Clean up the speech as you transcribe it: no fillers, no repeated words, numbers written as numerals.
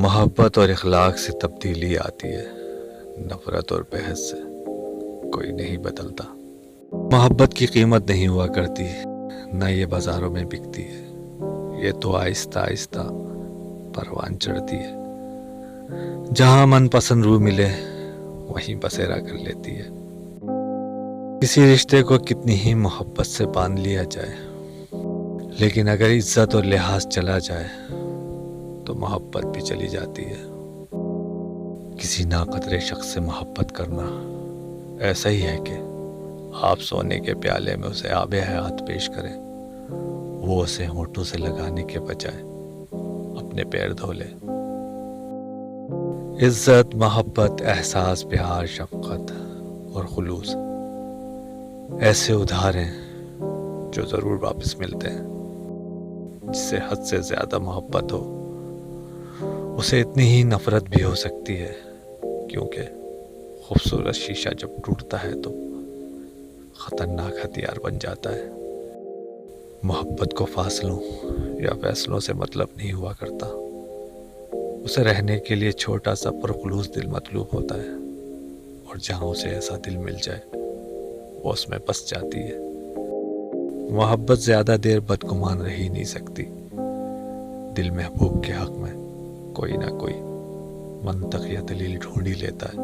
محبت اور اخلاق سے تبدیلی آتی ہے، نفرت اور بحث سے کوئی نہیں بدلتا۔ محبت کی قیمت نہیں ہوا کرتی، نہ یہ بازاروں میں بکتی ہے، یہ تو آہستہ آہستہ پروان چڑھتی ہے۔ جہاں من پسند روح ملے وہیں بسیرا کر لیتی ہے۔ کسی رشتے کو کتنی ہی محبت سے باندھ لیا جائے، لیکن اگر عزت اور لحاظ چلا جائے تو محبت بھی چلی جاتی ہے۔ کسی ناقدر شخص سے محبت کرنا ایسا ہی ہے کہ آپ سونے کے پیالے میں اسے آب حیات پیش کریں، وہ اسے ہونٹوں سے لگانے کے بجائے اپنے پیر دھو لے۔ عزت، محبت، احساس، پیار، شفقت اور خلوص ایسے ادھار ہیں جو ضرور واپس ملتے ہیں۔ جس سے حد سے زیادہ محبت ہو اسے اتنی ہی نفرت بھی ہو سکتی ہے، کیونکہ خوبصورت شیشہ جب ٹوٹتا ہے تو خطرناک ہتھیار بن جاتا ہے۔ محبت کو فاصلوں یا فیصلوں سے مطلب نہیں ہوا کرتا، اسے رہنے کے لیے چھوٹا سا پرخلوص دل مطلوب ہوتا ہے، اور جہاں اسے ایسا دل مل جائے وہ اس میں بس جاتی ہے۔ محبت زیادہ دیر بدگمان رہ ہی نہیں سکتی، دل محبوب کے حق میں کوئی نہ کوئی منطق یا دلیل ڈھونڈ ہی لیتا ہے۔